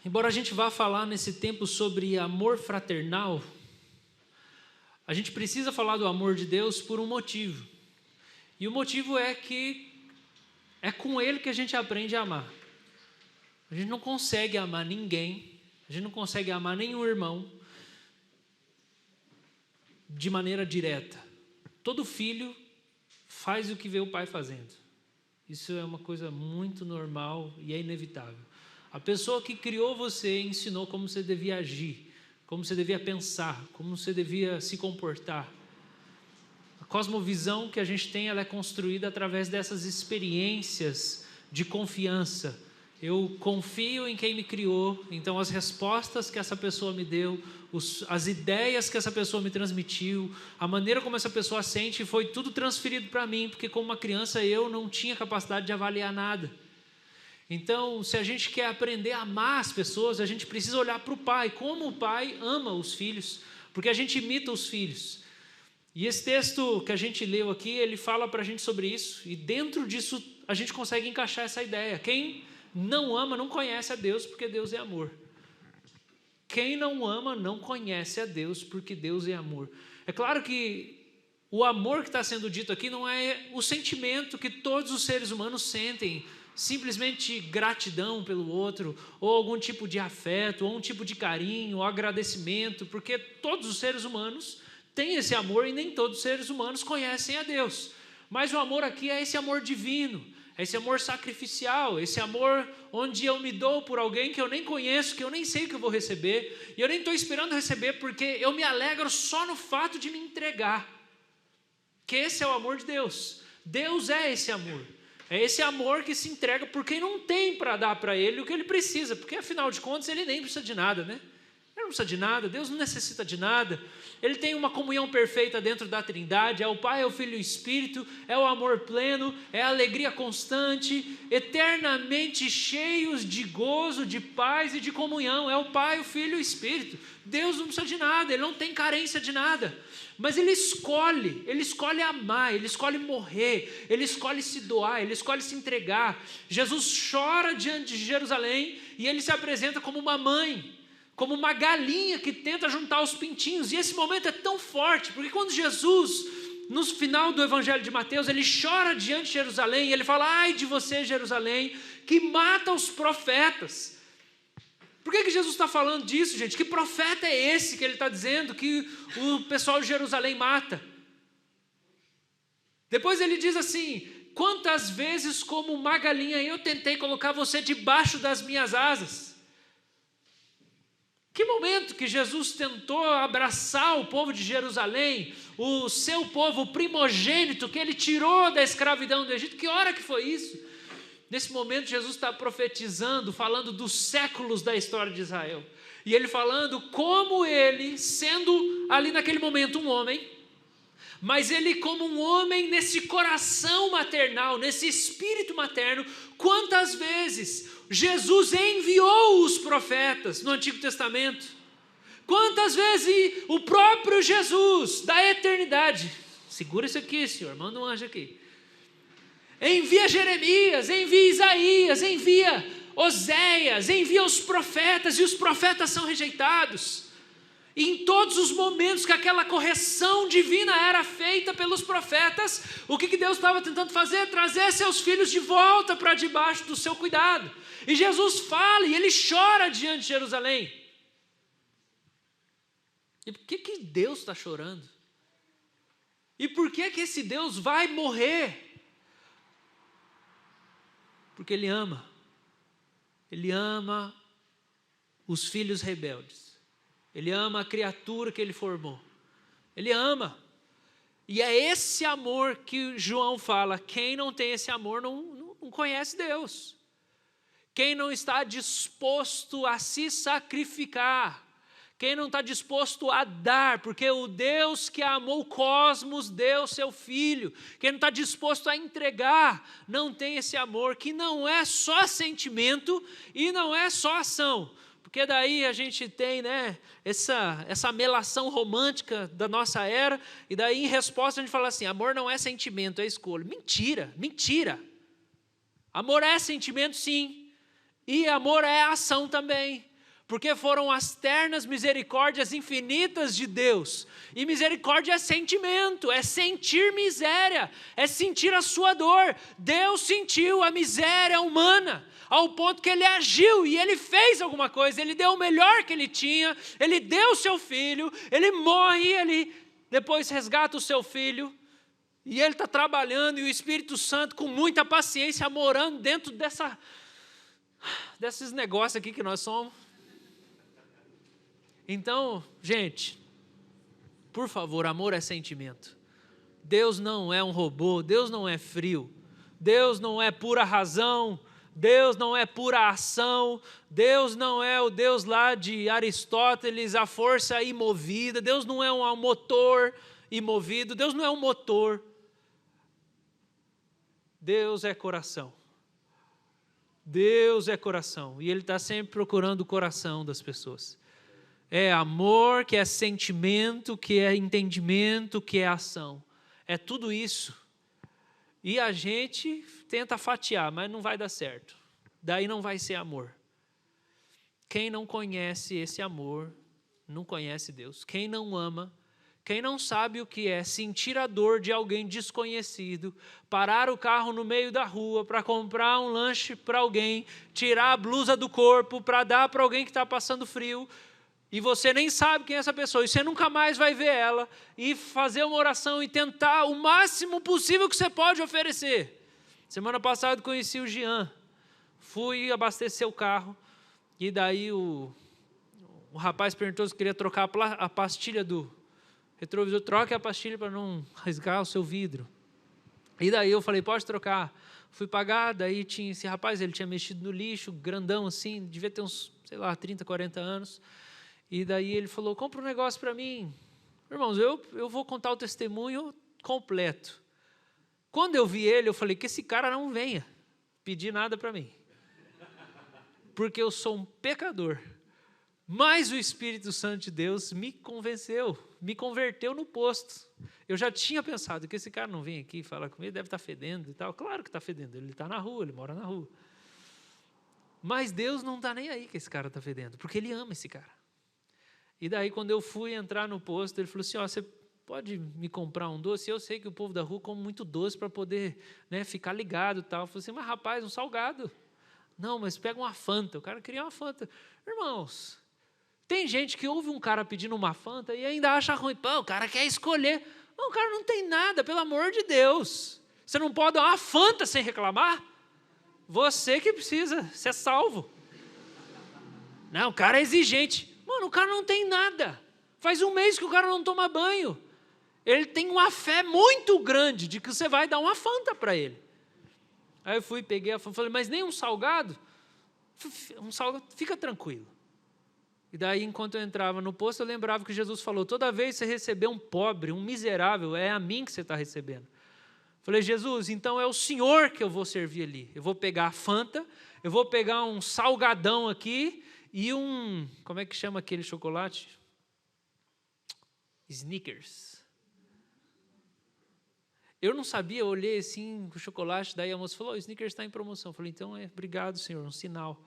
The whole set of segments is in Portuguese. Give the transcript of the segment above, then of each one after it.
embora a gente vá falar nesse tempo sobre amor fraternal, a gente precisa falar do amor de Deus por um motivo. E o motivo é que é com Ele que a gente aprende a amar. A gente não consegue amar ninguém, a gente não consegue amar nenhum irmão de maneira direta. Todo filho faz o que vê o pai fazendo. Isso é uma coisa muito normal e é inevitável. A pessoa que criou você ensinou como você devia agir, como você devia pensar, como você devia se comportar. A cosmovisão que a gente tem, ela é construída através dessas experiências de confiança. Eu confio em quem me criou, então as respostas que essa pessoa me deu, as ideias que essa pessoa me transmitiu, a maneira como essa pessoa sente, foi tudo transferido para mim, porque como uma criança eu não tinha capacidade de avaliar nada. Então, se a gente quer aprender a amar as pessoas, a gente precisa olhar para o pai, como o pai ama os filhos, porque a gente imita os filhos. E esse texto que a gente leu aqui, ele fala para a gente sobre isso, e dentro disso a gente consegue encaixar essa ideia. Quem não ama não conhece a Deus, porque Deus é amor. Quem não ama não conhece a Deus, porque Deus é amor. É claro que o amor que está sendo dito aqui não é o sentimento que todos os seres humanos sentem, simplesmente gratidão pelo outro, ou algum tipo de afeto, ou um tipo de carinho, ou agradecimento, porque todos os seres humanos têm esse amor e nem todos os seres humanos conhecem a Deus. Mas o amor aqui é esse amor divino, é esse amor sacrificial, esse amor onde eu me dou por alguém que eu nem conheço, que eu nem sei o que eu vou receber, e eu nem estou esperando receber, porque eu me alegro só no fato de me entregar. Que esse é o amor de Deus. Deus é esse amor. É esse amor que se entrega por quem não tem para dar para ele o que ele precisa, porque afinal de contas ele nem precisa de nada, né? Ele não precisa de nada, Deus não necessita de nada. Ele tem uma comunhão perfeita dentro da Trindade, é o Pai, é o Filho e o Espírito, é o amor pleno, é a alegria constante, eternamente cheios de gozo, de paz e de comunhão. É o Pai, o Filho e o Espírito. Deus não precisa de nada, Ele não tem carência de nada. Mas Ele escolhe amar, Ele escolhe morrer, Ele escolhe se doar, Ele escolhe se entregar. Jesus chora diante de Jerusalém e Ele se apresenta como uma mãe, como uma galinha que tenta juntar os pintinhos. E esse momento é tão forte, porque quando Jesus, no final do Evangelho de Mateus, ele chora diante de Jerusalém, e ele fala: ai de você, Jerusalém, que mata os profetas. Por que Jesus está falando disso, gente? Que profeta é esse que ele está dizendo que o pessoal de Jerusalém mata? Depois ele diz assim: quantas vezes como uma galinha eu tentei colocar você debaixo das minhas asas? Que momento que Jesus tentou abraçar o povo de Jerusalém, o seu povo primogênito, que ele tirou da escravidão do Egito? Que hora que foi isso? Nesse momento Jesus está profetizando, falando dos séculos da história de Israel. E ele falando como ele, sendo ali naquele momento um homem, mas ele como um homem nesse coração maternal, nesse espírito materno, quantas vezes Jesus enviou os profetas no Antigo Testamento? Quantas vezes o próprio Jesus da eternidade, segura isso aqui, Senhor, manda um anjo aqui, envia Jeremias, envia Isaías, envia Oséias, envia os profetas, e os profetas são rejeitados. E em todos os momentos que aquela correção divina era feita pelos profetas, o que Deus estava tentando fazer? Trazer seus filhos de volta para debaixo do seu cuidado. E Jesus fala, e ele chora diante de Jerusalém. E por que Deus está chorando? E por que esse Deus vai morrer? Porque Ele ama. Ele ama os filhos rebeldes. Ele ama a criatura que Ele formou. Ele ama. E é esse amor que João fala: quem não tem esse amor não conhece Deus. Quem não está disposto a se sacrificar, quem não está disposto a dar, porque o Deus que amou o cosmos deu seu Filho, quem não está disposto a entregar, não tem esse amor, que não é só sentimento e não é só ação. Porque daí a gente tem, né, essa melação romântica da nossa era, e daí em resposta a gente fala assim: amor não é sentimento, é escolha. Mentira, mentira. Amor é sentimento sim, e amor é ação também. porque foram as ternas misericórdias infinitas de Deus. E misericórdia é sentimento, é sentir miséria, é sentir a sua dor. Deus sentiu a miséria humana, ao ponto que Ele agiu e Ele fez alguma coisa, Ele deu o melhor que Ele tinha, Ele deu o seu filho, Ele morre, Ele depois resgata o seu filho, e Ele está trabalhando, e o Espírito Santo com muita paciência morando dentro desses negócios aqui que nós somos. Então, gente, por favor, amor é sentimento. Deus não é um robô, Deus não é frio, Deus não é pura razão, Deus não é pura ação, Deus não é o Deus lá de Aristóteles, a força imovida, Deus não é um motor imovido, Deus não é um motor. Deus é coração. Deus é coração, e Ele está sempre procurando o coração das pessoas. É amor, que é sentimento, que é entendimento, que é ação. É tudo isso. E a gente tenta fatiar, mas não vai dar certo. Daí não vai ser amor. Quem não conhece esse amor, não conhece Deus. Quem não ama, quem não sabe o que é sentir a dor de alguém desconhecido, parar o carro no meio da rua para comprar um lanche para alguém, tirar a blusa do corpo para dar para alguém que está passando frio, e você nem sabe quem é essa pessoa, e você nunca mais vai ver ela, e fazer uma oração e tentar o máximo possível que você pode oferecer. Semana passada conheci o Jean, fui abastecer o carro, e daí o rapaz perguntou se queria trocar a pastilha do retrovisor. Troque a pastilha para não rasgar o seu vidro. E daí eu falei, pode trocar. Fui pagar, daí tinha esse rapaz, ele tinha mexido no lixo, grandão assim, devia ter uns, 30, 40 anos. E daí ele falou, compra um negócio para mim. Irmãos, eu vou contar o testemunho completo. Quando eu vi ele, eu falei, que esse cara não venha pedir nada para mim. Porque eu sou um pecador. Mas o Espírito Santo de Deus me convenceu, me converteu no posto. Eu já tinha pensado que esse cara não vem aqui falar comigo, deve estar fedendo e tal. Claro que está fedendo, ele está na rua, ele mora na rua. Mas Deus não está nem aí que esse cara está fedendo, porque Ele ama esse cara. E daí, quando eu fui entrar no posto, ele falou assim, você pode me comprar um doce? Eu sei que o povo da rua come muito doce para poder, ficar ligado e tal. Eu falei assim, mas rapaz, um salgado. Não, mas pega uma Fanta. O cara queria uma Fanta. Irmãos, tem gente que ouve um cara pedindo uma Fanta e ainda acha ruim. Pô, o cara quer escolher. Não, o cara não tem nada, pelo amor de Deus. Você não pode dar uma Fanta sem reclamar? Você que precisa ser salvo. Não, o cara é exigente. Mano, o cara não tem nada. Faz um mês que o cara não toma banho. Ele tem uma fé muito grande de que você vai dar uma Fanta para ele. Aí eu fui, peguei a Fanta, falei, mas nem um salgado? Um salgado, fica tranquilo. E daí, enquanto eu entrava no posto, eu lembrava que Jesus falou, toda vez que você receber um pobre, um miserável, é a mim que você está recebendo. Falei, Jesus, então é o Senhor que eu vou servir ali. Eu vou pegar a Fanta, eu vou pegar um salgadão aqui e como é que chama aquele chocolate? Snickers. Eu não sabia, eu olhei assim, o chocolate, daí a moça falou, o Snickers está em promoção. Eu falei, então obrigado, Senhor, um sinal.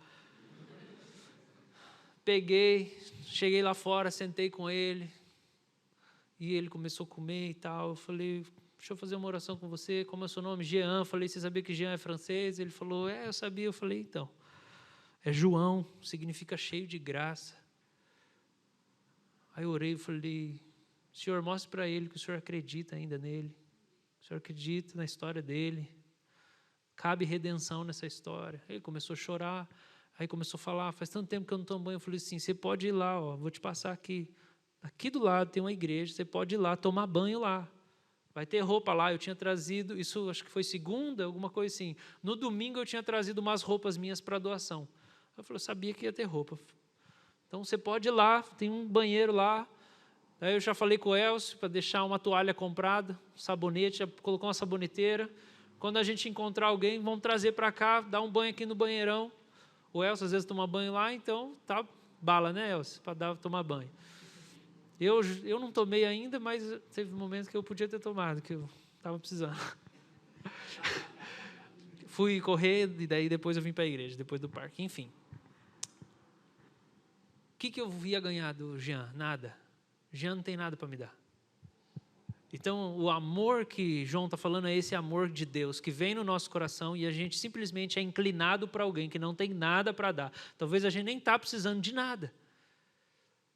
Peguei, cheguei lá fora, sentei com ele, e ele começou a comer e tal. Eu falei, deixa eu fazer uma oração com você, como é o seu nome? Jean. Eu falei, você sabia que Jean é francês? Ele falou, eu sabia. Eu falei, então, é João, significa cheio de graça. Aí eu orei e falei, Senhor, mostre para ele que o Senhor acredita ainda nele, o Senhor acredita na história dele, cabe redenção nessa história. Ele começou a chorar. Aí começou a falar, faz tanto tempo que eu não tomo banho. Eu falei assim, você pode ir lá, vou te passar aqui. Aqui do lado tem uma igreja, você pode ir lá, tomar banho lá. Vai ter roupa lá, eu tinha trazido, isso acho que foi segunda, alguma coisa assim. No domingo eu tinha trazido umas roupas minhas para doação. Eu falei, eu sabia que ia ter roupa. Então você pode ir lá, tem um banheiro lá. Aí eu já falei com o Elcio para deixar uma toalha comprada, um sabonete, já colocou uma saboneteira. Quando a gente encontrar alguém, vamos trazer para cá, dar um banho aqui no banheirão. O Elcio às vezes toma banho lá, então tá bala, né, Elcio, para tomar banho. Eu não tomei ainda, mas teve momentos que eu podia ter tomado, que eu estava precisando. Fui correr e daí depois eu vim para a igreja, depois do parque, enfim. que eu ia ganhar do Jean? Nada. Jean não tem nada para me dar. Então, o amor que João está falando é esse amor de Deus, que vem no nosso coração e a gente simplesmente é inclinado para alguém que não tem nada para dar. Talvez a gente nem está precisando de nada.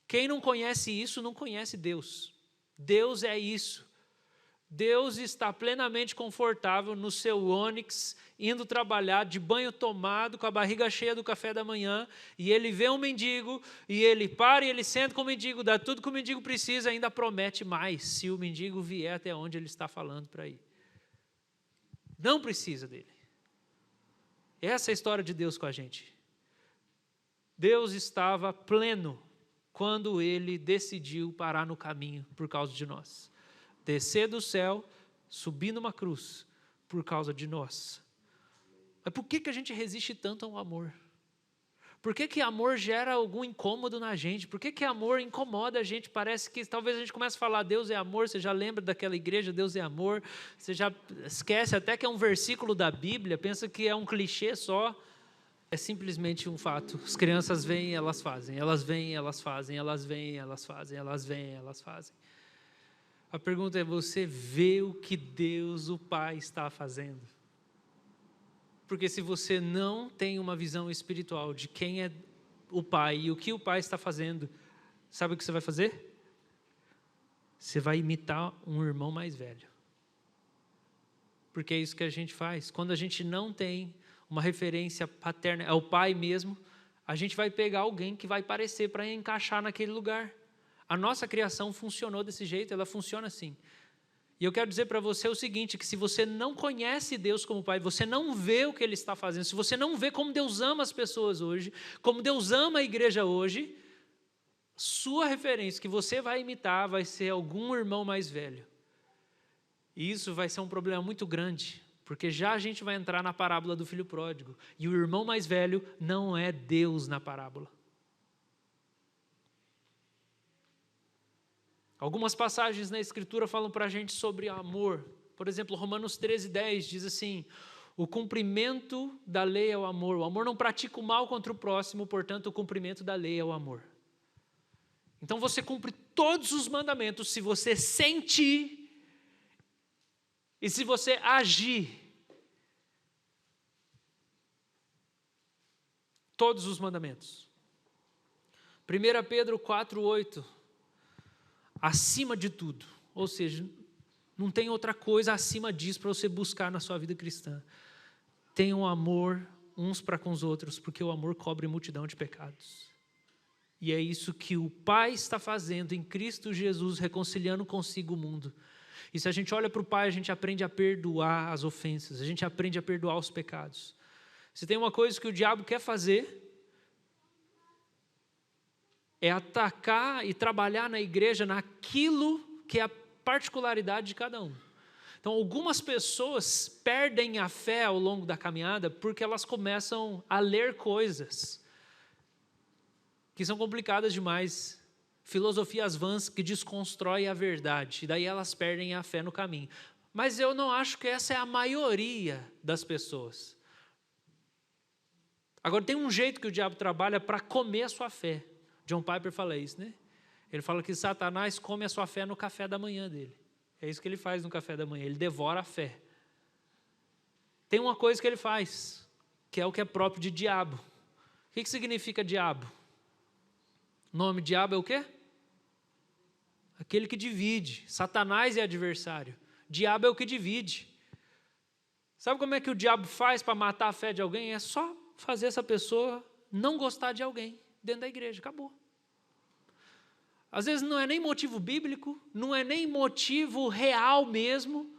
Quem não conhece isso, não conhece Deus. Deus é isso. Deus está plenamente confortável no seu Onix, indo trabalhar de banho tomado, com a barriga cheia do café da manhã, e ele vê um mendigo, e ele para e ele senta com o mendigo, dá tudo que o mendigo precisa, ainda promete mais, se o mendigo vier até onde ele está falando para ir. Não precisa dele. Essa é a história de Deus com a gente. Deus estava pleno quando ele decidiu parar no caminho por causa de nós. Descer do céu, subir numa cruz, por causa de nós. Mas por que a gente resiste tanto ao amor? Por que amor gera algum incômodo na gente? Por que amor incomoda a gente? Parece que talvez a gente comece a falar, Deus é amor, você já lembra daquela igreja, Deus é amor, você já esquece até que é um versículo da Bíblia, pensa que é um clichê só. É simplesmente um fato. As crianças vêm e elas fazem, elas vêm e elas fazem, elas vêm e elas fazem, elas vêm e elas fazem. A pergunta é, você vê o que Deus, o Pai, está fazendo? Porque se você não tem uma visão espiritual de quem é o Pai e o que o Pai está fazendo, sabe o que você vai fazer? Você vai imitar um irmão mais velho. Porque é isso que a gente faz. Quando a gente não tem uma referência paterna, é o Pai mesmo, a gente vai pegar alguém que vai parecer para encaixar naquele lugar. A nossa criação funcionou desse jeito, ela funciona assim. E eu quero dizer para você o seguinte, que se você não conhece Deus como Pai, você não vê o que Ele está fazendo, se você não vê como Deus ama as pessoas hoje, como Deus ama a igreja hoje, sua referência que você vai imitar vai ser algum irmão mais velho. E isso vai ser um problema muito grande, porque já a gente vai entrar na parábola do filho pródigo, e o irmão mais velho não é Deus na parábola. Algumas passagens na Escritura falam para a gente sobre amor. Por exemplo, Romanos 13:10 diz assim, o cumprimento da lei é o amor não pratica o mal contra o próximo, portanto o cumprimento da lei é o amor. Então você cumpre todos os mandamentos se você sentir e se você agir. Todos os mandamentos. 1 Pedro 4:8 acima de tudo, ou seja, não tem outra coisa acima disso para você buscar na sua vida cristã. Tenham amor uns para com os outros, porque o amor cobre multidão de pecados. E é isso que o Pai está fazendo em Cristo Jesus, reconciliando consigo o mundo. E se a gente olha para o Pai, a gente aprende a perdoar as ofensas, a gente aprende a perdoar os pecados. Se tem uma coisa que o diabo quer fazer, é atacar e trabalhar na igreja naquilo que é a particularidade de cada um. Então, algumas pessoas perdem a fé ao longo da caminhada porque elas começam a ler coisas que são complicadas demais, filosofias vãs que desconstroem a verdade, e daí elas perdem a fé no caminho. Mas eu não acho que essa é a maioria das pessoas. Agora, tem um jeito que o diabo trabalha para comer a sua fé. John Piper fala isso, né? Ele fala que Satanás come a sua fé no café da manhã dele. É isso que ele faz no café da manhã, ele devora a fé. Tem uma coisa que ele faz, que é o que é próprio de diabo. O que significa diabo? O nome diabo é o quê? Aquele que divide. Satanás é adversário. Diabo é o que divide. Sabe como é que o diabo faz para matar a fé de alguém? É só fazer essa pessoa não gostar de alguém dentro da igreja, acabou. Às vezes não é nem motivo bíblico, não é nem motivo real mesmo,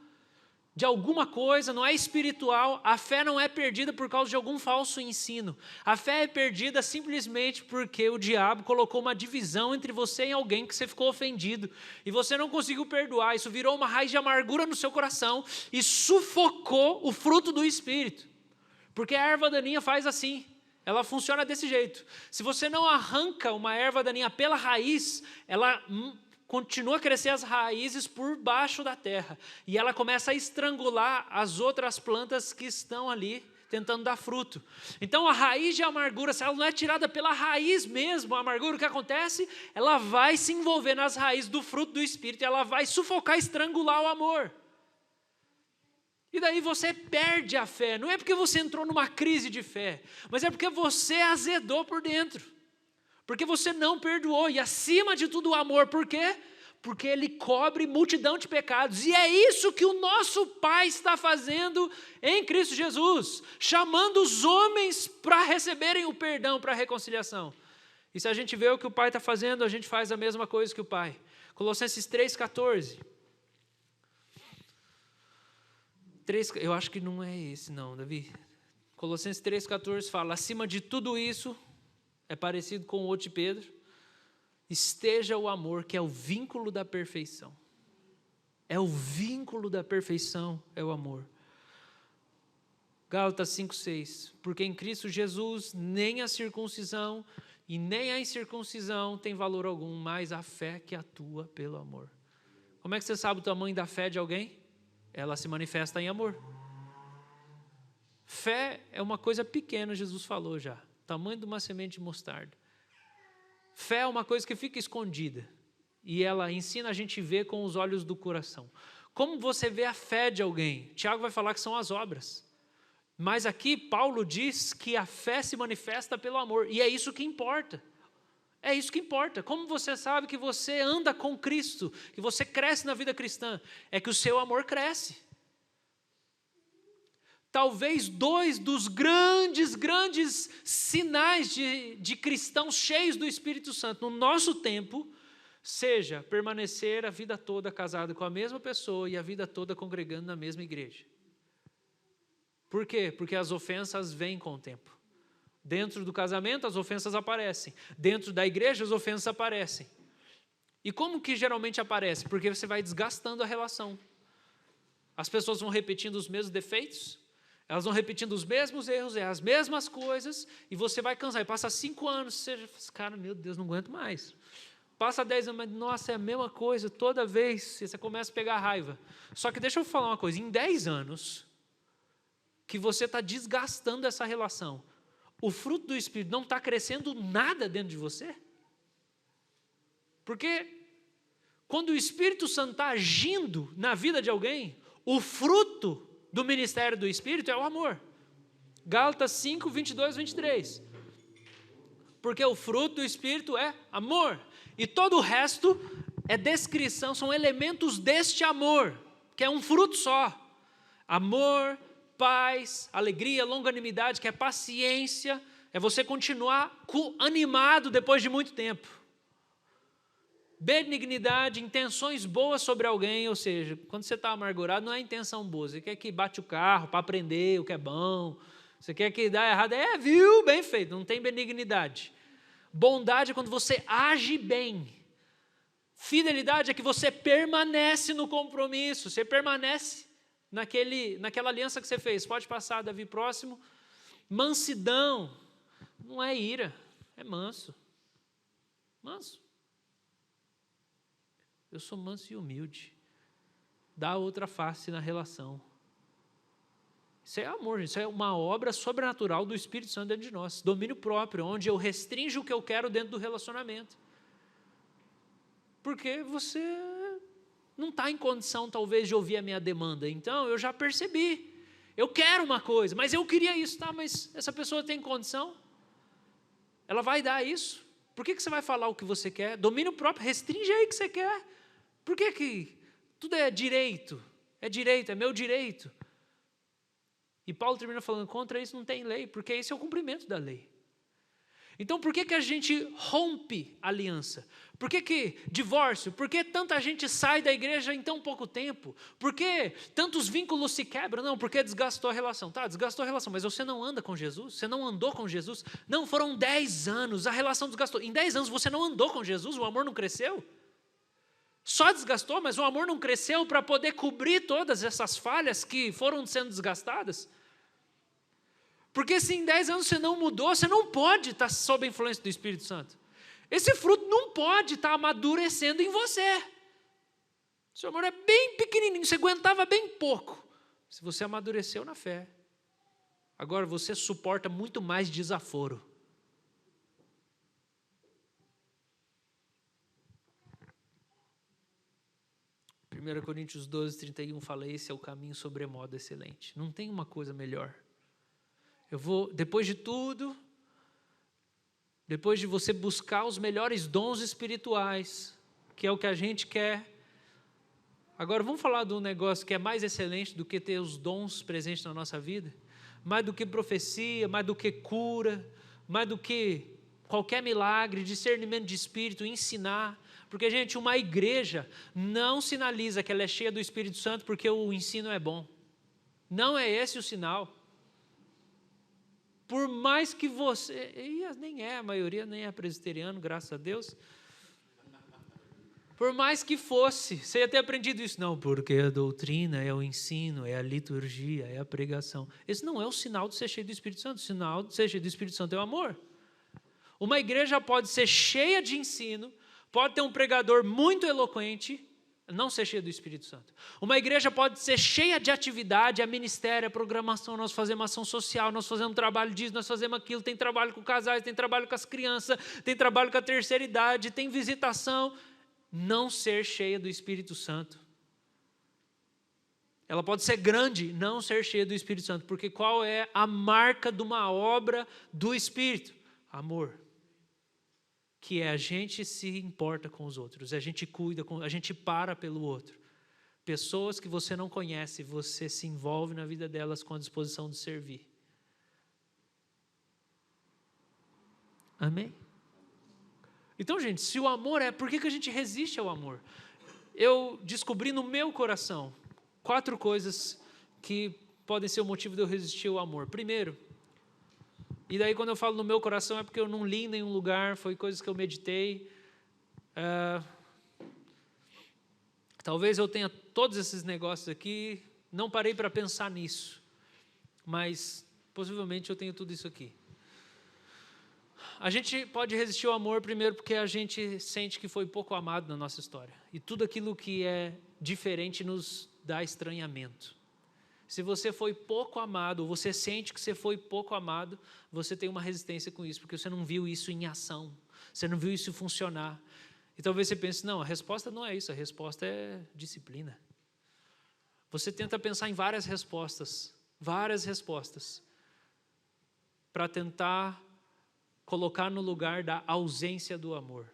de alguma coisa, não é espiritual, a fé não é perdida por causa de algum falso ensino. A fé é perdida simplesmente porque o diabo colocou uma divisão entre você e alguém que você ficou ofendido, e você não conseguiu perdoar, isso virou uma raiz de amargura no seu coração, e sufocou o fruto do Espírito, porque a erva daninha faz assim. Ela funciona desse jeito. Se você não arranca uma erva daninha pela raiz, ela continua a crescer as raízes por baixo da terra. E ela começa a estrangular as outras plantas que estão ali tentando dar fruto. Então a raiz de amargura, se ela não é tirada pela raiz mesmo, a amargura, o que acontece? Ela vai se envolver nas raízes do fruto do Espírito, e ela vai sufocar, estrangular o amor. E daí você perde a fé, não é porque você entrou numa crise de fé, mas é porque você azedou por dentro, porque você não perdoou, e acima de tudo o amor, por quê? Porque ele cobre multidão de pecados, e é isso que o nosso Pai está fazendo em Cristo Jesus, chamando os homens para receberem o perdão, para a reconciliação. E se a gente vê o que o Pai está fazendo, a gente faz a mesma coisa que o Pai. Colossenses 3,14. Eu acho que não é esse não, Davi. Colossenses 3,14 fala, acima de tudo isso, é parecido com o outro de Pedro, esteja o amor, que é o vínculo da perfeição. É o vínculo da perfeição, é o amor. Gálatas 5,6, porque em Cristo Jesus nem a circuncisão e nem a incircuncisão tem valor algum, mas a fé que atua pelo amor. Como é que você sabe o tamanho da fé de alguém? Ela se manifesta em amor. Fé é uma coisa pequena, Jesus falou já, tamanho de uma semente de mostarda. Fé é uma coisa que fica escondida, e ela ensina a gente a ver com os olhos do coração. Como você vê a fé de alguém? Tiago vai falar que são as obras, mas aqui Paulo diz que a fé se manifesta pelo amor, e é isso que importa. É isso que importa. Como você sabe que você anda com Cristo, que você cresce na vida cristã? É que o seu amor cresce. Talvez dois dos grandes sinais de cristãos cheios do Espírito Santo no nosso tempo, seja permanecer a vida toda casado com a mesma pessoa e a vida toda congregando na mesma igreja. Por quê? Porque as ofensas vêm com o tempo. Dentro do casamento as ofensas aparecem, dentro da igreja as ofensas aparecem. E como que geralmente aparece? Porque você vai desgastando a relação. As pessoas vão repetindo os mesmos defeitos, elas vão repetindo os mesmos erros, as mesmas coisas, e você vai cansar. E passa 5 anos, você já fala, cara, meu Deus, não aguento mais. Passa 10 anos, mas nossa, é a mesma coisa, toda vez você começa a pegar raiva. Só que deixa eu falar uma coisa, em 10 anos, que você está desgastando essa relação, o fruto do Espírito não está crescendo nada dentro de você? Porque quando o Espírito Santo está agindo na vida de alguém, o fruto do ministério do Espírito é o amor. Gálatas 5, 22, 23. Porque o fruto do Espírito é amor. E todo o resto é descrição, são elementos deste amor, que é um fruto só. Amor, paz, alegria, longanimidade, que é paciência, é você continuar animado depois de muito tempo. Benignidade, intenções boas sobre alguém, ou seja, quando você está amargurado, não é intenção boa, você quer que bate o carro para aprender o que é bom, você quer que dá errado, viu, bem feito, não tem benignidade. Bondade é quando você age bem. Fidelidade é que você permanece no compromisso, você permanece naquela aliança que você fez. Pode passar, Davi, próximo. Mansidão, não é ira, é manso. Manso. Eu sou manso e humilde. Dá outra face na relação. Isso é amor, isso é uma obra sobrenatural do Espírito Santo dentro de nós. Domínio próprio, onde eu restringo o que eu quero dentro do relacionamento. Porque você não está em condição, talvez, de ouvir a minha demanda. Então, eu já percebi. Eu quero uma coisa, mas eu queria isso, tá? Mas essa pessoa tem condição? Ela vai dar isso? Por que você vai falar o que você quer? Domínio próprio, restringe aí o que você quer. Por que tudo é direito? É direito, é meu direito. E Paulo termina falando, contra isso não tem lei, porque esse é o cumprimento da lei. Então, por que a gente rompe aliança? Por que divórcio? Por que tanta gente sai da igreja em tão pouco tempo? Por que tantos vínculos se quebram? Não, porque desgastou a relação. Tá, desgastou a relação, mas você não anda com Jesus? Você não andou com Jesus? Não, foram 10 anos, a relação desgastou. Em 10 anos você não andou com Jesus, o amor não cresceu? Só desgastou, mas o amor não cresceu para poder cobrir todas essas falhas que foram sendo desgastadas? Porque se em 10 anos você não mudou, você não pode estar sob a influência do Espírito Santo. Esse fruto não pode estar amadurecendo em você. Seu amor é bem pequenininho, você aguentava bem pouco. Se você amadureceu na fé. Agora você suporta muito mais desaforo. Primeira Coríntios 12, 31 fala, esse é o caminho sobremodo excelente. Não tem uma coisa melhor. Depois de tudo, depois de você buscar os melhores dons espirituais, que é o que a gente quer. Agora vamos falar de um negócio que é mais excelente do que ter os dons presentes na nossa vida? Mais do que profecia, mais do que cura, mais do que qualquer milagre, discernimento de espírito, ensinar. Porque, gente, uma igreja não sinaliza que ela é cheia do Espírito Santo porque o ensino é bom. Não é esse o sinal. Por mais que você... a maioria nem é presbiteriano, graças a Deus. Por mais que fosse, você ia ter aprendido isso. Não, porque a doutrina é o ensino, é a liturgia, é a pregação. Esse não é o sinal de ser cheio do Espírito Santo. O sinal de ser cheio do Espírito Santo é o amor. Uma igreja pode ser cheia de ensino, pode ter um pregador muito eloquente, não ser cheia do Espírito Santo. Uma igreja pode ser cheia de atividade, a ministério, a programação, nós fazemos ação social, nós fazemos trabalho disso, nós fazemos aquilo, tem trabalho com casais, tem trabalho com as crianças, tem trabalho com a terceira idade, tem visitação. Não ser cheia do Espírito Santo. Ela pode ser grande, não ser cheia do Espírito Santo, porque qual é a marca de uma obra do Espírito? Amor. Que é a gente se importa com os outros, a gente cuida, a gente para pelo outro. Pessoas que você não conhece, você se envolve na vida delas com a disposição de servir. Amém? Então, gente, se o amor por que a gente resiste ao amor? Eu descobri no meu coração 4 coisas que podem ser o motivo de eu resistir ao amor. Primeiro, e daí quando eu falo no meu coração é porque eu não li em nenhum lugar, foi coisas que eu meditei. Talvez eu tenha todos esses negócios aqui, não parei para pensar nisso, mas possivelmente eu tenho tudo isso aqui. A gente pode resistir ao amor primeiro porque a gente sente que foi pouco amado na nossa história. E tudo aquilo que é diferente nos dá estranhamento. Se você foi pouco amado, ou você sente que você foi pouco amado, você tem uma resistência com isso, porque você não viu isso em ação. Você não viu isso funcionar. E talvez você pense, não, a resposta não é isso, a resposta é disciplina. Você tenta pensar em várias respostas, para tentar colocar no lugar da ausência do amor.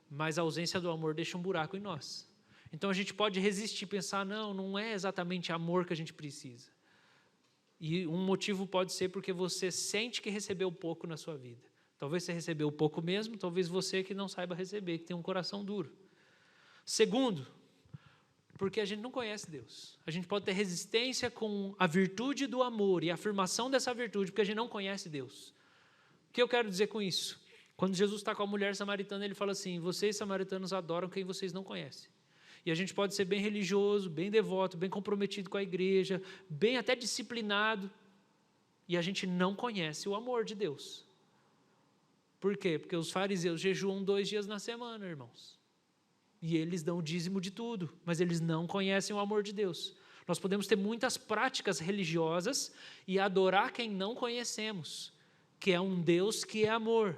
Mas a ausência do amor deixa um buraco em nós. Então a gente pode resistir, pensar, não é exatamente amor que a gente precisa. E um motivo pode ser porque você sente que recebeu pouco na sua vida. Talvez você recebeu pouco mesmo, talvez você que não saiba receber, que tem um coração duro. Segundo, porque a gente não conhece Deus. A gente pode ter resistência com a virtude do amor e a afirmação dessa virtude, porque a gente não conhece Deus. O que eu quero dizer com isso? Quando Jesus está com a mulher samaritana, ele fala assim, vocês samaritanos adoram quem vocês não conhecem. E a gente pode ser bem religioso, bem devoto, bem comprometido com a igreja, bem até disciplinado, e a gente não conhece o amor de Deus. Por quê? Porque os fariseus jejuam 2 dias na semana, irmãos. E eles dão o dízimo de tudo, mas eles não conhecem o amor de Deus. Nós podemos ter muitas práticas religiosas e adorar quem não conhecemos, que é um Deus que é amor.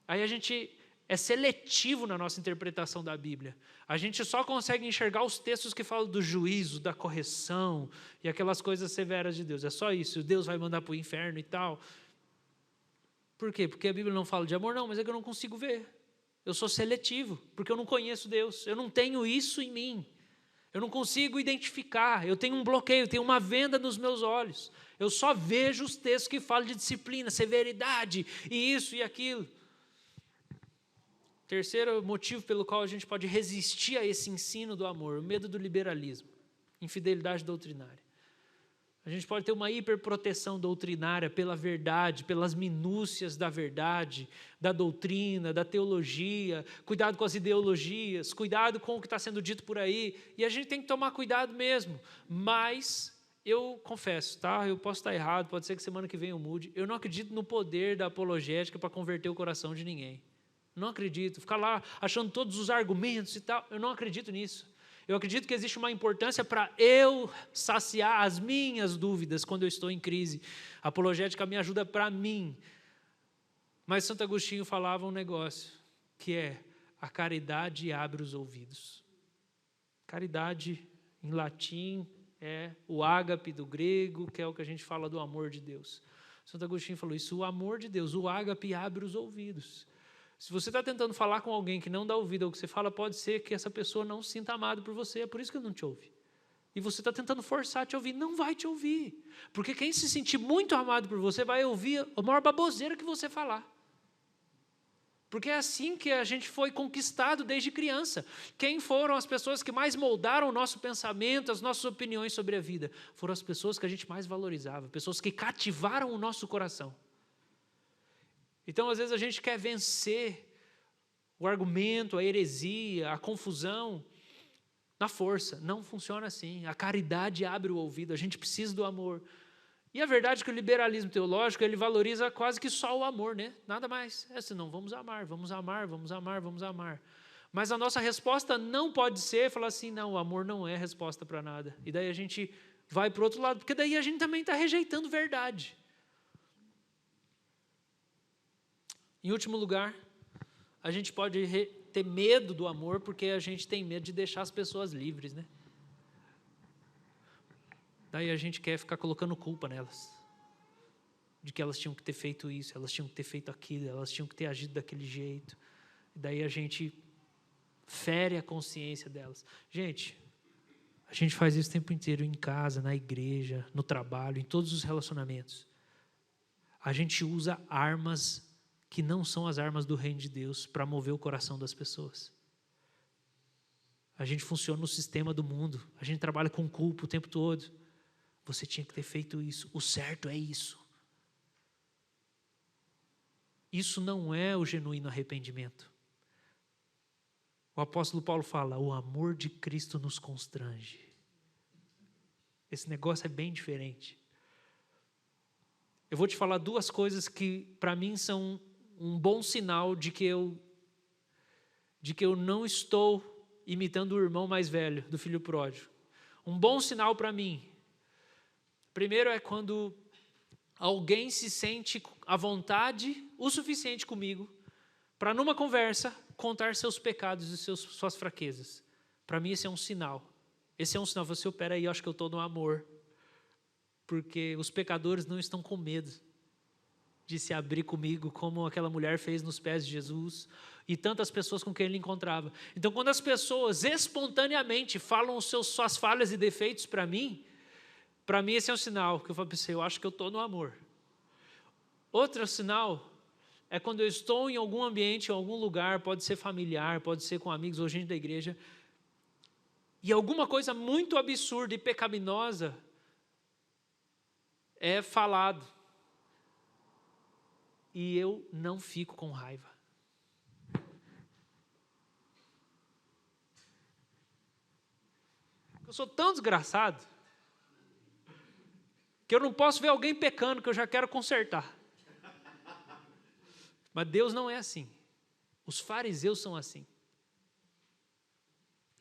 Aí a gente é seletivo na nossa interpretação da Bíblia. A gente só consegue enxergar os textos que falam do juízo, da correção e aquelas coisas severas de Deus. É só isso, Deus vai mandar para o inferno e tal. Por quê? Porque a Bíblia não fala de amor? Não, mas é que eu não consigo ver. Eu sou seletivo, porque eu não conheço Deus. Eu não tenho isso em mim. Eu não consigo identificar. Eu tenho um bloqueio, eu tenho uma venda nos meus olhos. Eu só vejo os textos que falam de disciplina, severidade, e isso e aquilo. Terceiro motivo pelo qual a gente pode resistir a esse ensino do amor, o medo do liberalismo, infidelidade doutrinária. A gente pode ter uma hiperproteção doutrinária pela verdade, pelas minúcias da verdade, da doutrina, da teologia, cuidado com as ideologias, cuidado com o que está sendo dito por aí, e a gente tem que tomar cuidado mesmo, mas eu confesso, tá? Eu posso estar errado, pode ser que semana que vem eu mude, eu não acredito no poder da apologética para converter o coração de ninguém. Não acredito, ficar lá achando todos os argumentos e tal, eu não acredito nisso. Eu acredito que existe uma importância para eu saciar as minhas dúvidas quando eu estou em crise. A apologética me ajuda para mim. Mas Santo Agostinho falava um negócio, que é a caridade abre os ouvidos. Caridade, em latim, é o ágape do grego, que é o que a gente fala do amor de Deus. Santo Agostinho falou isso, o amor de Deus, o ágape abre os ouvidos. Se você está tentando falar com alguém que não dá ouvido ao que você fala, pode ser que essa pessoa não se sinta amada por você, é por isso que ele não te ouve. E você está tentando forçar a te ouvir, não vai te ouvir. Porque quem se sentir muito amado por você vai ouvir a maior baboseira que você falar. Porque é assim que a gente foi conquistado desde criança. Quem foram as pessoas que mais moldaram o nosso pensamento, as nossas opiniões sobre a vida? Foram as pessoas que a gente mais valorizava, pessoas que cativaram o nosso coração. Então, às vezes, a gente quer vencer o argumento, a heresia, a confusão, na força. Não funciona assim. A caridade abre o ouvido, a gente precisa do amor. E a verdade é que o liberalismo teológico, ele valoriza quase que só o amor, né? Nada mais. É assim, não, vamos amar, vamos amar, vamos amar, vamos amar. Mas a nossa resposta não pode ser falar assim, não, o amor não é resposta para nada. E daí a gente vai para o outro lado, porque daí a gente também está rejeitando verdade. Em último lugar, a gente pode ter medo do amor porque a gente tem medo de deixar as pessoas livres, né? Daí a gente quer ficar colocando culpa nelas. De que elas tinham que ter feito isso, elas tinham que ter feito aquilo, elas tinham que ter agido daquele jeito. E daí a gente fere a consciência delas. Gente, a gente faz isso o tempo inteiro em casa, na igreja, no trabalho, em todos os relacionamentos. A gente usa armas que não são as armas do reino de Deus para mover o coração das pessoas. A gente funciona no sistema do mundo, a gente trabalha com culpa o tempo todo. Você tinha que ter feito isso, o certo é isso. Isso não é o genuíno arrependimento. O apóstolo Paulo fala, o amor de Cristo nos constrange. Esse negócio é bem diferente. Eu vou te falar duas coisas que para mim são um bom sinal de que eu não estou imitando o irmão mais velho do filho pródigo. Um bom sinal para mim. Primeiro é quando alguém se sente à vontade o suficiente comigo para numa conversa contar seus pecados e suas fraquezas. Para mim esse é um sinal. Esse é um sinal. Você, peraí, eu acho que eu estou no amor. Porque os pecadores não estão com medo de se abrir comigo, como aquela mulher fez nos pés de Jesus e tantas pessoas com quem ele encontrava. Então, quando as pessoas espontaneamente falam suas falhas e defeitos para mim esse é um sinal que eu falo para você, eu acho que eu estou no amor. Outro sinal é quando eu estou em algum ambiente, em algum lugar, pode ser familiar, pode ser com amigos ou gente da igreja, e alguma coisa muito absurda e pecaminosa é falado. E eu não fico com raiva. Eu sou tão desgraçado que eu não posso ver alguém pecando que eu já quero consertar. Mas Deus não é assim. Os fariseus são assim.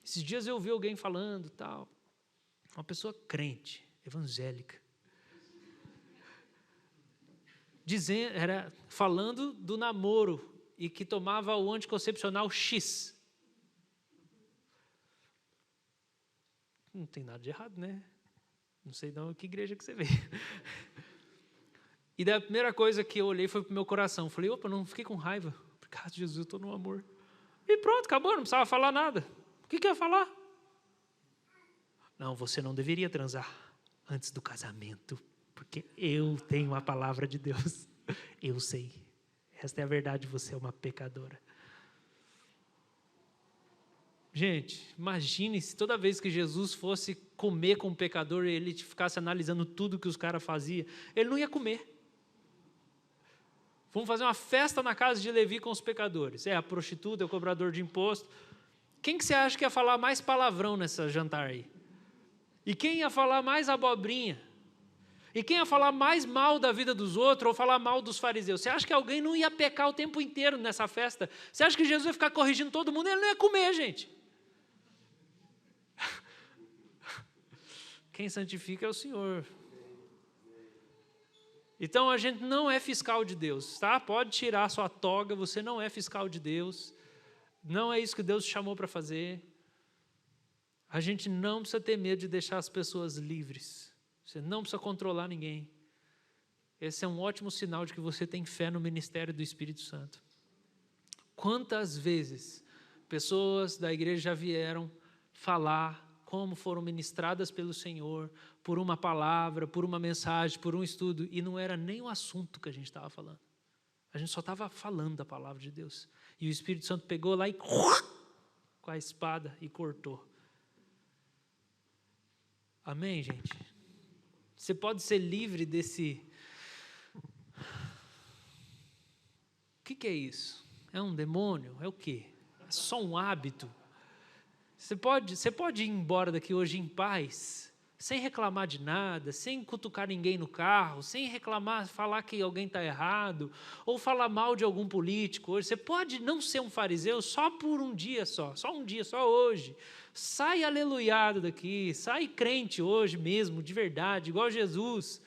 Esses dias eu ouvi alguém falando, tal, uma pessoa crente, evangélica, falando do namoro e que tomava o anticoncepcional X. Não tem nada de errado, né? Não sei de que igreja que você veio. E daí a primeira coisa que eu olhei foi para o meu coração. Falei, opa, não fiquei com raiva. Por causa de Jesus, eu estou no amor. E pronto, acabou, não precisava falar nada. O que ia falar? Não, você não deveria transar antes do casamento, porque eu tenho a palavra de Deus. Eu sei. Esta é a verdade, você é uma pecadora. Gente, imagine se toda vez que Jesus fosse comer com um pecador e ele ficasse analisando tudo que os caras faziam, ele não ia comer. Vamos fazer uma festa na casa de Levi com os pecadores. É a prostituta, é o cobrador de imposto. Quem que você acha que ia falar mais palavrão nessa jantar aí? E quem ia falar mais abobrinha? E quem ia falar mais mal da vida dos outros ou falar mal dos fariseus? Você acha que alguém não ia pecar o tempo inteiro nessa festa? Você acha que Jesus ia ficar corrigindo todo mundo? Ele não ia comer, gente. quem santifica é o Senhor. Então a gente não é fiscal de Deus, tá? Pode tirar sua toga, você não é fiscal de Deus. Não é isso que Deus te chamou para fazer. A gente não precisa ter medo de deixar as pessoas livres. Você não precisa controlar ninguém. Esse é um ótimo sinal de que você tem fé no ministério do Espírito Santo. Quantas vezes pessoas da igreja já vieram falar como foram ministradas pelo Senhor, por uma palavra, por uma mensagem, por um estudo, e não era nem o assunto que a gente estava falando. A gente só estava falando da palavra de Deus. E o Espírito Santo pegou lá e com a espada e cortou. Amém, gente? Você pode ser livre desse... O que é isso? É um demônio? É o quê? É só um hábito? Você pode ir embora daqui hoje em paz, sem reclamar de nada, sem cutucar ninguém no carro, sem reclamar, falar que alguém está errado, ou falar mal de algum político hoje. Você pode não ser um fariseu só por um dia só um dia, só hoje. Sai aleluiado daqui, sai crente hoje mesmo, de verdade, igual Jesus.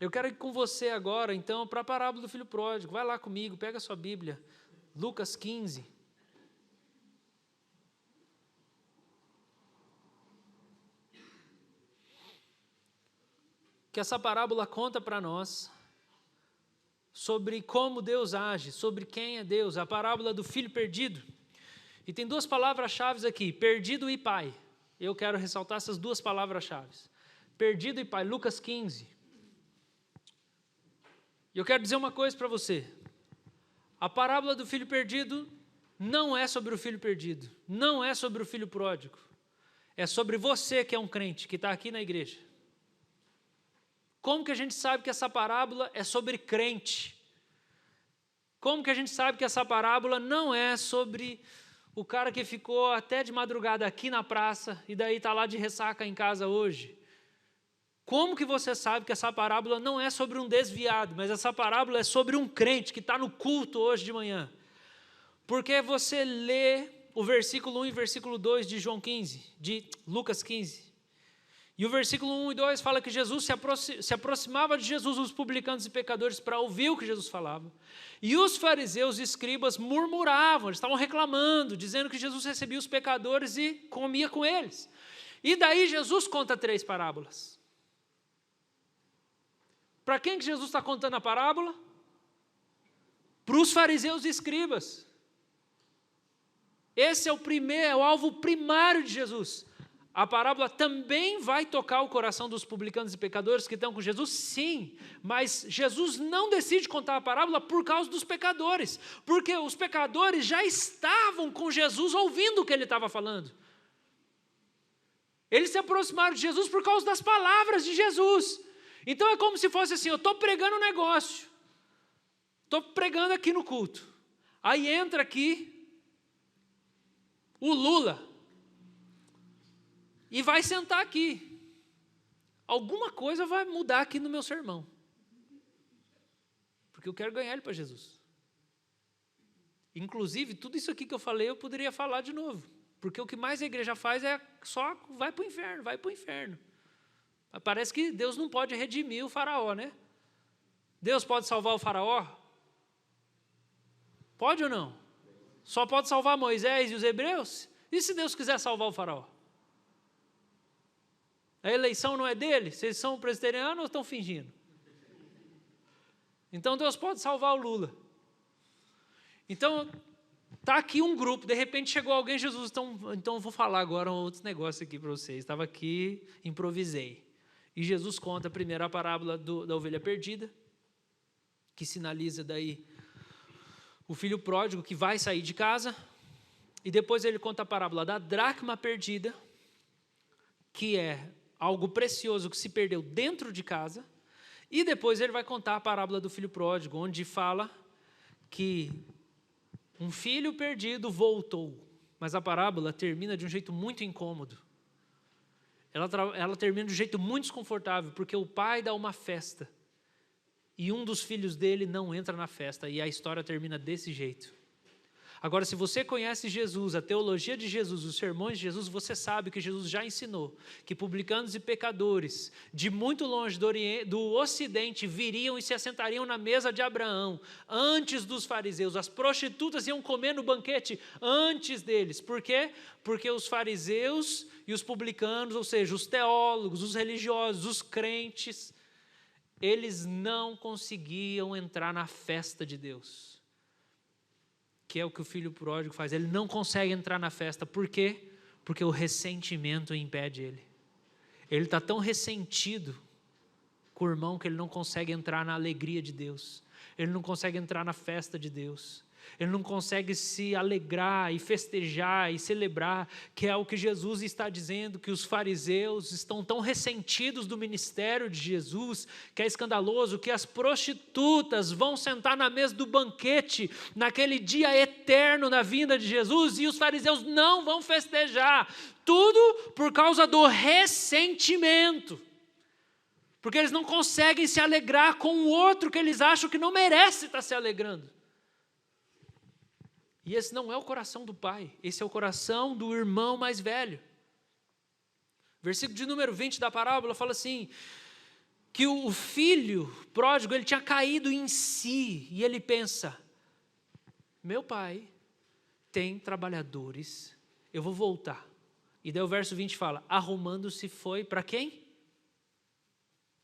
Eu quero ir com você agora, então, para a parábola do filho pródigo. Vai lá comigo, pega a sua Bíblia, Lucas 15. Que essa parábola conta para nós sobre como Deus age, sobre quem é Deus, a parábola do filho perdido. E tem duas palavras-chave aqui, perdido e pai. Eu quero ressaltar essas duas palavras-chave. Perdido e pai, Lucas 15. E eu quero dizer uma coisa para você. A parábola do filho perdido não é sobre o filho perdido, não é sobre o filho pródigo. É sobre você que é um crente, que está aqui na igreja. Como que a gente sabe que essa parábola é sobre crente? Como que a gente sabe que essa parábola não é sobre o cara que ficou até de madrugada aqui na praça e daí está lá de ressaca em casa hoje? Como que você sabe que essa parábola não é sobre um desviado, mas essa parábola é sobre um crente que está no culto hoje de manhã? Porque você lê o versículo 1 e versículo 2 de Lucas 15. E o versículo 1 e 2 fala que Jesus se aproximava de Jesus, os publicanos e pecadores, para ouvir o que Jesus falava. E os fariseus e escribas murmuravam, eles estavam reclamando, dizendo que Jesus recebia os pecadores e comia com eles. E daí Jesus conta 3 parábolas. Para quem que Jesus está contando a parábola? Para os fariseus e escribas. Esse é o alvo primário de Jesus. A parábola também vai tocar o coração dos publicanos e pecadores que estão com Jesus? Sim, mas Jesus não decide contar a parábola por causa dos pecadores, porque os pecadores já estavam com Jesus ouvindo o que ele estava falando. Eles se aproximaram de Jesus por causa das palavras de Jesus. Então é como se fosse assim, eu estou pregando um negócio, estou pregando aqui no culto, aí entra aqui o Lula, e vai sentar aqui. Alguma coisa vai mudar aqui no meu sermão. Porque eu quero ganhar ele para Jesus. Inclusive, tudo isso aqui que eu falei, eu poderia falar de novo. Porque o que mais a igreja faz é só vai para o inferno, vai para o inferno. Parece que Deus não pode redimir o faraó, né? Deus pode salvar o faraó? Pode ou não? Só pode salvar Moisés e os hebreus? E se Deus quiser salvar o faraó? A eleição não é dele? Vocês são presbiterianos ou estão fingindo? Então Deus pode salvar o Lula. Então, está aqui um grupo, de repente chegou alguém, Jesus, então eu vou falar agora outros negócios aqui para vocês. Estava aqui, improvisei. E Jesus conta primeiro a parábola da ovelha perdida, que sinaliza daí o filho pródigo que vai sair de casa. E depois ele conta a parábola da dracma perdida, que é algo precioso que se perdeu dentro de casa, e depois ele vai contar a parábola do filho pródigo, onde fala que um filho perdido voltou, mas a parábola termina de um jeito muito incômodo. Ela termina de um jeito muito desconfortável, porque o pai dá uma festa, e um dos filhos dele não entra na festa, e a história termina desse jeito. Agora, se você conhece Jesus, a teologia de Jesus, os sermões de Jesus, você sabe que Jesus já ensinou que publicanos e pecadores de muito longe do Ocidente viriam e se assentariam na mesa de Abraão antes dos fariseus. As prostitutas iam comer no banquete antes deles. Por quê? Porque os fariseus e os publicanos, ou seja, os teólogos, os religiosos, os crentes, eles não conseguiam entrar na festa de Deus. Que é o que o filho pródigo faz. Ele não consegue entrar na festa. Por quê? Porque o ressentimento impede ele. Ele está tão ressentido com o irmão que ele não consegue entrar na alegria de Deus. Ele não consegue entrar na festa de Deus. Ele não consegue se alegrar e festejar e celebrar, que é o que Jesus está dizendo, que os fariseus estão tão ressentidos do ministério de Jesus, que é escandaloso, que as prostitutas vão sentar na mesa do banquete, naquele dia eterno na vinda de Jesus, e os fariseus não vão festejar, tudo por causa do ressentimento, porque eles não conseguem se alegrar com o outro que eles acham que não merece estar se alegrando. E esse não é o coração do pai, esse é o coração do irmão mais velho. Versículo de número 20 da parábola fala assim, que o filho pródigo, ele tinha caído em si, e ele pensa, meu pai tem trabalhadores, eu vou voltar. E daí o verso 20 fala, arrumando-se foi para quem?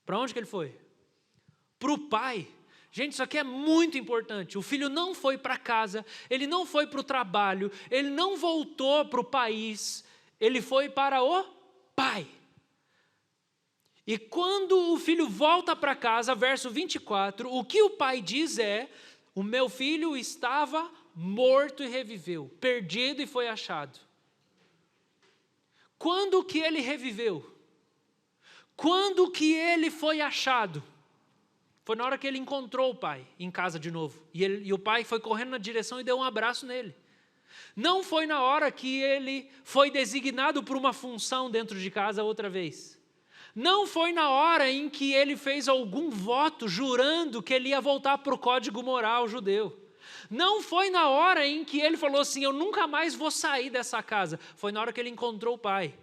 Para onde que ele foi? Para o pai. Gente, isso aqui é muito importante. O filho não foi para casa, ele não foi para o trabalho, ele não voltou para o país, ele foi para o pai. E quando o filho volta para casa, verso 24, o que o pai diz é, o meu filho estava morto e reviveu, perdido e foi achado. Quando que ele reviveu? Quando que ele foi achado? Foi na hora que ele encontrou o pai em casa de novo. E o pai foi correndo na direção e deu um abraço nele. Não foi na hora que ele foi designado por uma função dentro de casa outra vez. Não foi na hora em que ele fez algum voto jurando que ele ia voltar para o código moral judeu. Não foi na hora em que ele falou assim, eu nunca mais vou sair dessa casa. Foi na hora que ele encontrou o pai.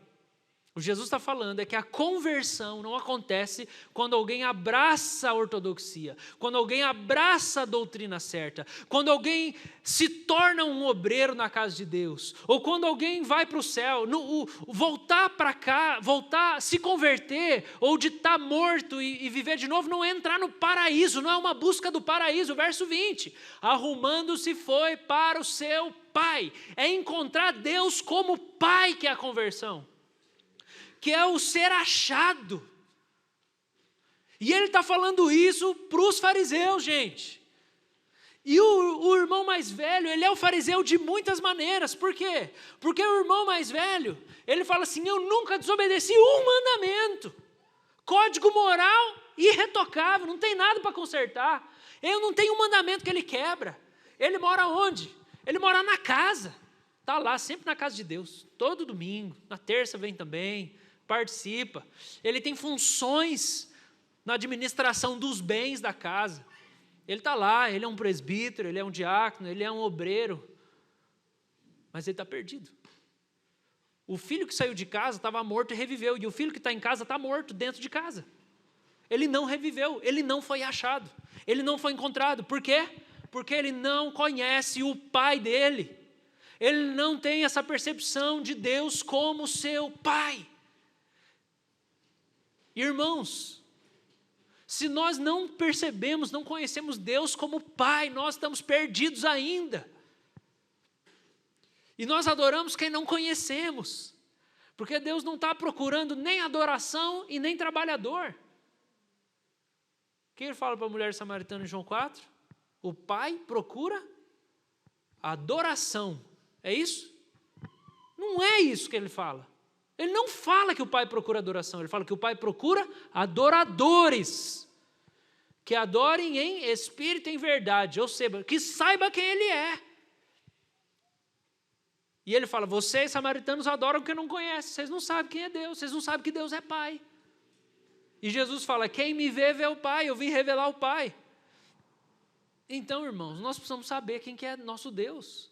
O que Jesus está falando é que a conversão não acontece quando alguém abraça a ortodoxia, quando alguém abraça a doutrina certa, quando alguém se torna um obreiro na casa de Deus, ou quando alguém vai para o céu. Voltar para cá, se converter, ou de estar morto e viver de novo, não é entrar no paraíso, não é uma busca do paraíso. Verso 20, arrumando-se foi para o seu pai. É encontrar Deus como pai que é a conversão, que é o ser achado. E ele está falando isso para os fariseus, gente. E o irmão mais velho, ele é o fariseu de muitas maneiras. Por quê? Porque o irmão mais velho, ele fala assim, eu nunca desobedeci um mandamento. Código moral irretocável, não tem nada para consertar. Eu não tenho um mandamento que ele quebra. Ele mora onde? Ele mora na casa. Está lá, sempre na casa de Deus. Todo domingo, na terça vem também, participa. Ele tem funções na administração dos bens da casa. Ele está lá, ele é um presbítero, ele é um diácono, ele é um obreiro, mas ele está perdido. O filho que saiu de casa estava morto e reviveu, e o filho que está em casa está morto dentro de casa. Ele não reviveu, ele não foi achado, ele não foi encontrado. Por quê? Porque ele não conhece o pai dele. Ele não tem essa percepção de Deus como seu pai. Irmãos, se nós não percebemos, não conhecemos Deus como pai, nós estamos perdidos ainda. E nós adoramos quem não conhecemos, porque Deus não está procurando nem adoração e nem trabalhador. O que ele fala para a mulher samaritana em João 4? O pai procura adoração. É isso? Não é isso que ele fala. Ele não fala que o pai procura adoração, ele fala que o pai procura adoradores, que adorem em espírito e em verdade, ou seja, que saiba quem ele é. E ele fala, vocês samaritanos adoram porque não conhecem, vocês não sabem quem é Deus, vocês não sabem que Deus é pai. E Jesus fala, quem me vê o pai, eu vim revelar o pai. Então, irmãos, nós precisamos saber quem que é nosso Deus.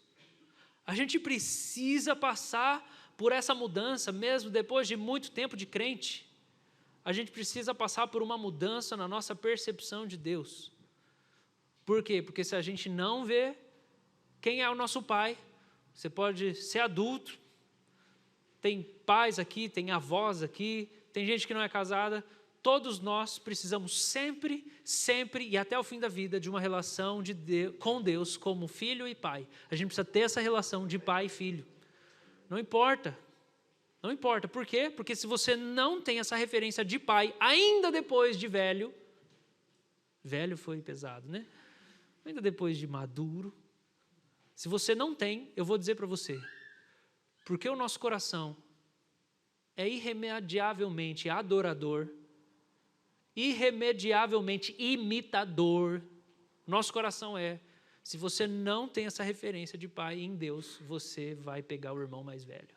A gente precisa passar por essa mudança, mesmo depois de muito tempo de crente. A gente precisa passar por uma mudança na nossa percepção de Deus. Por quê? Porque se a gente não vê quem é o nosso pai, você pode ser adulto, tem pais aqui, tem avós aqui, tem gente que não é casada, todos nós precisamos sempre e até o fim da vida de uma relação com Deus como filho e pai. A gente precisa ter essa relação de pai e filho. Não importa. Por quê? Porque se você não tem essa referência de pai, ainda depois de velho foi pesado, né? Ainda depois de maduro, se você não tem, eu vou dizer para você, porque o nosso coração é irremediavelmente adorador, irremediavelmente imitador. Nosso coração se você não tem essa referência de pai em Deus, você vai pegar o irmão mais velho.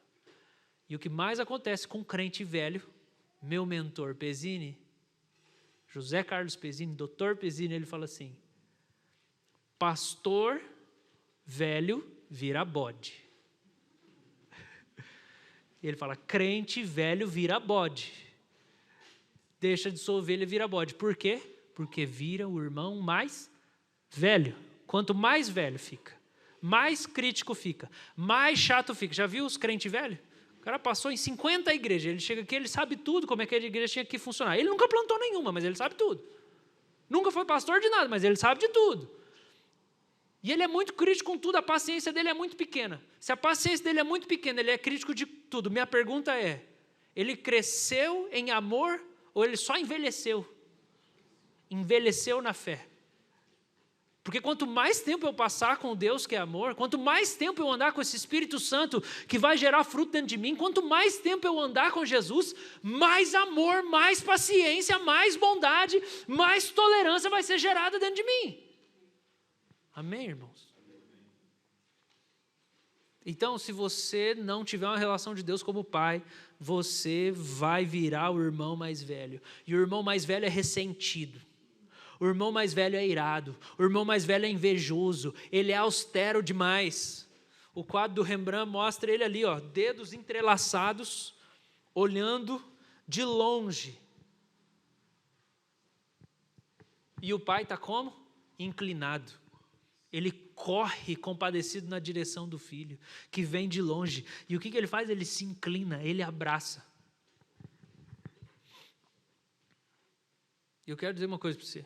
E o que mais acontece com um crente velho, meu mentor Pezzini, José Carlos Pezzini, Dr. Pezzini, ele fala assim: pastor velho vira bode. Ele fala, crente velho vira bode. Deixa de ser ovelha e vira bode. Por quê? Porque vira o irmão mais velho. Quanto mais velho fica, mais crítico fica, mais chato fica. Já viu os crentes velhos? O cara passou em 50 igrejas. Ele chega aqui, ele sabe tudo como é que a igreja tinha que funcionar. Ele nunca plantou nenhuma, mas ele sabe tudo. Nunca foi pastor de nada, mas ele sabe de tudo. E ele é muito crítico com tudo, a paciência dele é muito pequena. Se a paciência dele é muito pequena, ele é crítico de tudo. Minha pergunta é, ele cresceu em amor ou ele só envelheceu? Envelheceu na fé. Porque quanto mais tempo eu passar com Deus, que é amor, quanto mais tempo eu andar com esse Espírito Santo, que vai gerar fruto dentro de mim, quanto mais tempo eu andar com Jesus, mais amor, mais paciência, mais bondade, mais tolerância vai ser gerada dentro de mim. Amém, irmãos? Então, se você não tiver uma relação de Deus como pai, você vai virar o irmão mais velho. E o irmão mais velho é ressentido. O irmão mais velho é irado. O irmão mais velho é invejoso. Ele é austero demais. O quadro do Rembrandt mostra ele ali, dedos entrelaçados, olhando de longe. E o pai está como? Inclinado. Ele corre compadecido na direção do filho, que vem de longe. E o que ele faz? Ele se inclina, ele abraça. Eu quero dizer uma coisa para você.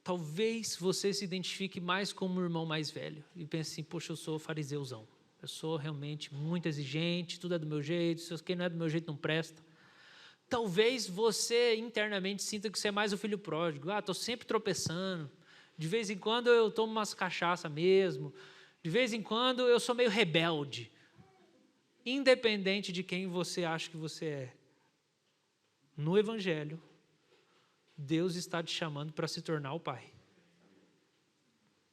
Talvez você se identifique mais como um irmão mais velho e pense assim, poxa, eu sou fariseuzão. Eu sou realmente muito exigente, tudo é do meu jeito, se quem não é do meu jeito não presta. Talvez você internamente sinta que você é mais o filho pródigo. Estou sempre tropeçando. De vez em quando eu tomo umas cachaça mesmo. De vez em quando eu sou meio rebelde. Independente de quem você acha que você é. No Evangelho, Deus está te chamando para se tornar o pai.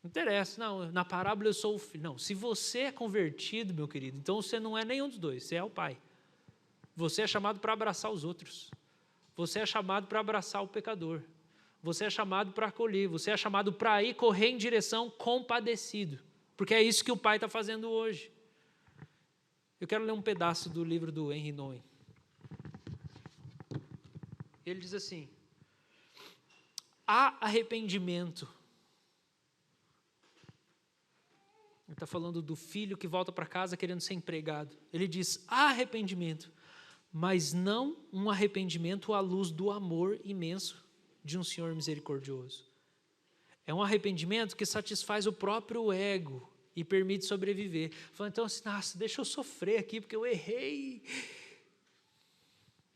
Não interessa, não, na parábola eu sou o filho. Não, se você é convertido, meu querido, então você não é nenhum dos dois, você é o pai. Você é chamado para abraçar os outros. Você é chamado para abraçar o pecador. Você é chamado para acolher, você é chamado para ir correr em direção compadecido, porque é isso que o pai está fazendo hoje. Eu quero ler um pedaço do livro do Henry Nouwen. Ele diz assim, há arrependimento. Ele está falando do filho que volta para casa querendo ser empregado. Ele diz, há arrependimento, mas não um arrependimento à luz do amor imenso de um Senhor misericordioso. É um arrependimento que satisfaz o próprio ego e permite sobreviver. Fala, então, assim, nossa, deixa eu sofrer aqui porque eu errei.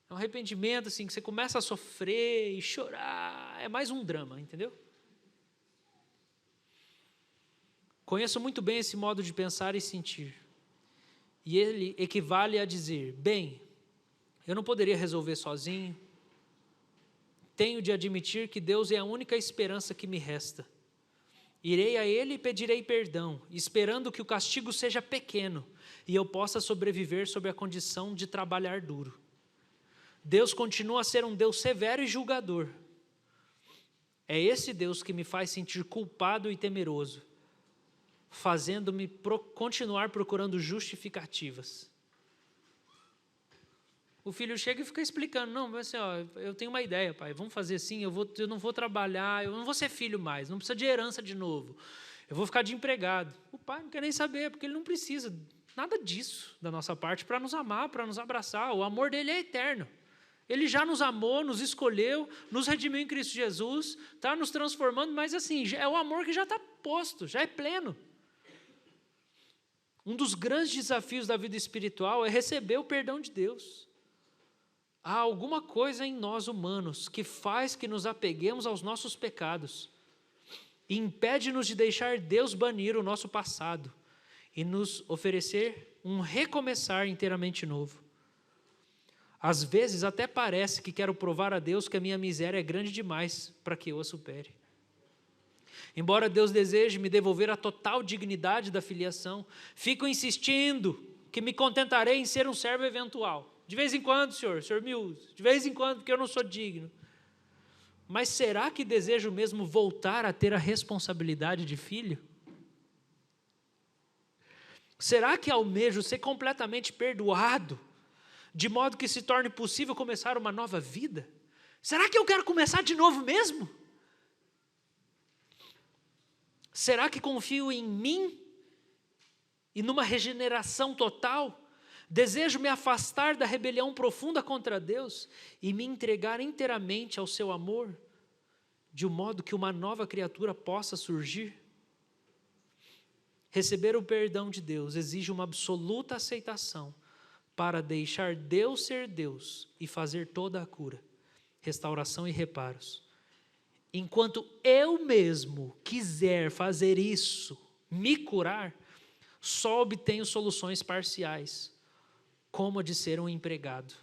É um arrependimento assim, que você começa a sofrer e chorar. É mais um drama, entendeu? Conheço muito bem esse modo de pensar e sentir. E ele equivale a dizer, bem, eu não poderia resolver sozinho. Tenho de admitir que Deus é a única esperança que me resta. Irei a Ele e pedirei perdão, esperando que o castigo seja pequeno e eu possa sobreviver sob a condição de trabalhar duro. Deus continua a ser um Deus severo e julgador. É esse Deus que me faz sentir culpado e temeroso. fazendo-me continuar procurando justificativas. O filho chega e fica explicando, não, mas assim, ó, eu tenho uma ideia, pai, vamos fazer assim, eu não vou trabalhar, eu não vou ser filho mais, não precisa de herança de novo, eu vou ficar de empregado. O pai não quer nem saber, porque ele não precisa nada disso da nossa parte para nos amar, para nos abraçar, o amor dele é eterno. Ele já nos amou, nos escolheu, nos redimiu em Cristo Jesus, está nos transformando, mas assim, é o amor que já está posto, já é pleno. Um dos grandes desafios da vida espiritual é receber o perdão de Deus. Há alguma coisa em nós humanos que faz que nos apeguemos aos nossos pecados e impede-nos de deixar Deus banir o nosso passado e nos oferecer um recomeçar inteiramente novo. Às vezes até parece que quero provar a Deus que a minha miséria é grande demais para que eu a supere. Embora Deus deseje me devolver a total dignidade da filiação, fico insistindo que me contentarei em ser um servo eventual. De vez em quando, Senhor me usa. De vez em quando, porque eu não sou digno. Mas será que desejo mesmo voltar a ter a responsabilidade de filho? Será que almejo ser completamente perdoado, de modo que se torne possível começar uma nova vida? Será que eu quero começar de novo mesmo? Será que confio em mim e numa regeneração total? Desejo me afastar da rebelião profunda contra Deus e me entregar inteiramente ao seu amor, de um modo que uma nova criatura possa surgir? Receber o perdão de Deus exige uma absoluta aceitação para deixar Deus ser Deus e fazer toda a cura, restauração e reparos. Enquanto eu mesmo quiser fazer isso, me curar, só obtenho soluções parciais, como a de ser um empregado.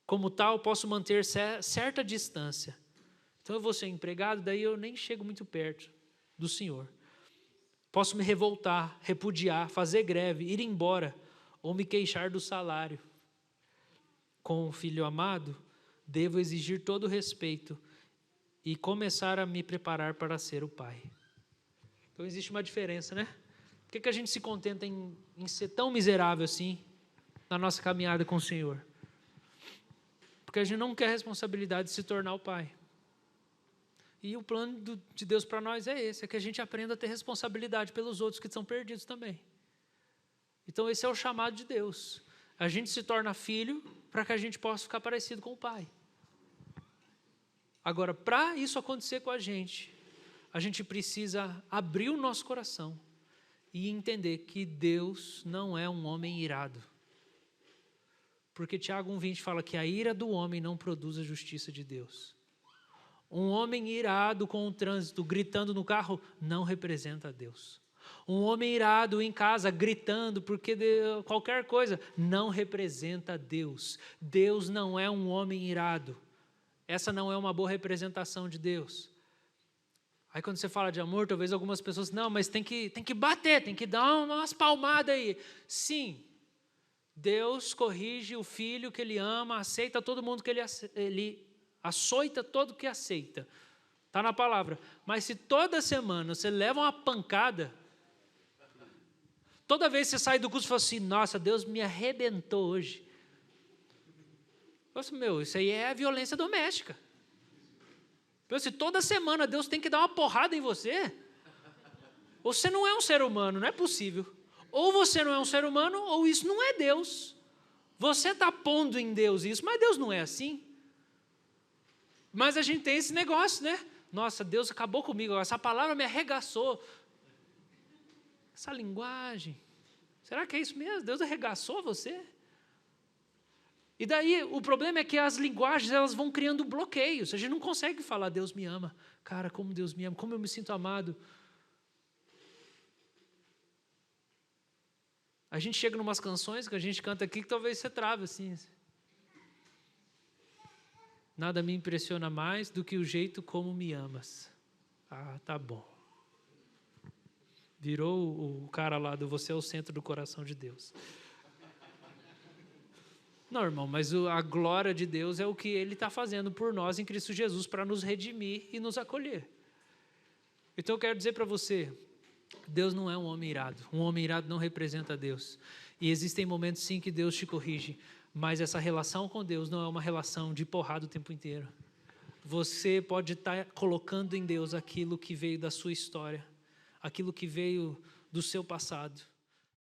Como tal, posso manter certa distância. Então eu vou ser empregado, daí eu nem chego muito perto do Senhor. Posso me revoltar, repudiar, fazer greve, ir embora, ou me queixar do salário. Com o filho amado, devo exigir todo o respeito e começar a me preparar para ser o pai. Então existe uma diferença, né? Por que a gente se contenta em ser tão miserável assim na nossa caminhada com o Senhor? Porque a gente não quer a responsabilidade de se tornar o pai. E o plano de Deus para nós é esse, é que a gente aprenda a ter responsabilidade pelos outros que estão perdidos também. Então esse é o chamado de Deus. A gente se torna filho para que a gente possa ficar parecido com o pai. Agora, para isso acontecer com a gente precisa abrir o nosso coração e entender que Deus não é um homem irado. Porque Tiago 1,20 fala que a ira do homem não produz a justiça de Deus. Um homem irado com o trânsito, gritando no carro, não representa a Deus. Um homem irado em casa, gritando porque qualquer coisa, não representa a Deus. Deus não é um homem irado. Essa não é uma boa representação de Deus. Aí quando você fala de amor, talvez algumas pessoas, não, mas tem que bater, tem que dar umas palmadas aí. Sim, Deus corrige o filho que Ele ama, aceita todo mundo que Ele açoita todo que aceita. Está na palavra. Mas se toda semana você leva uma pancada, toda vez que você sai do curso e fala assim, nossa, Deus me arrebentou hoje. Meu, isso aí é a violência doméstica. Se toda semana Deus tem que dar uma porrada em você, você não é um ser humano, não é possível. Ou você não é um ser humano, ou isso não é Deus. Você está pondo em Deus isso, mas Deus não é assim. Mas a gente tem esse negócio, né? Nossa, Deus acabou comigo, essa palavra me arregaçou. Essa linguagem, será que é isso mesmo? Deus arregaçou você? E daí, o problema é que as linguagens, elas vão criando bloqueios. A gente não consegue falar, Deus me ama. Cara, como Deus me ama, como eu me sinto amado. A gente chega em umas canções que a gente canta aqui que talvez você trave assim. Nada me impressiona mais do que o jeito como me amas. Ah, tá bom. Virou o cara lá do você é o centro do coração de Deus. Não, irmão, mas a glória de Deus é o que Ele está fazendo por nós em Cristo Jesus para nos redimir e nos acolher. Então eu quero dizer para você, Deus não é um homem irado. Um homem irado não representa Deus. E existem momentos sim que Deus te corrige, mas essa relação com Deus não é uma relação de porrada o tempo inteiro. Você pode estar colocando em Deus aquilo que veio da sua história, aquilo que veio do seu passado.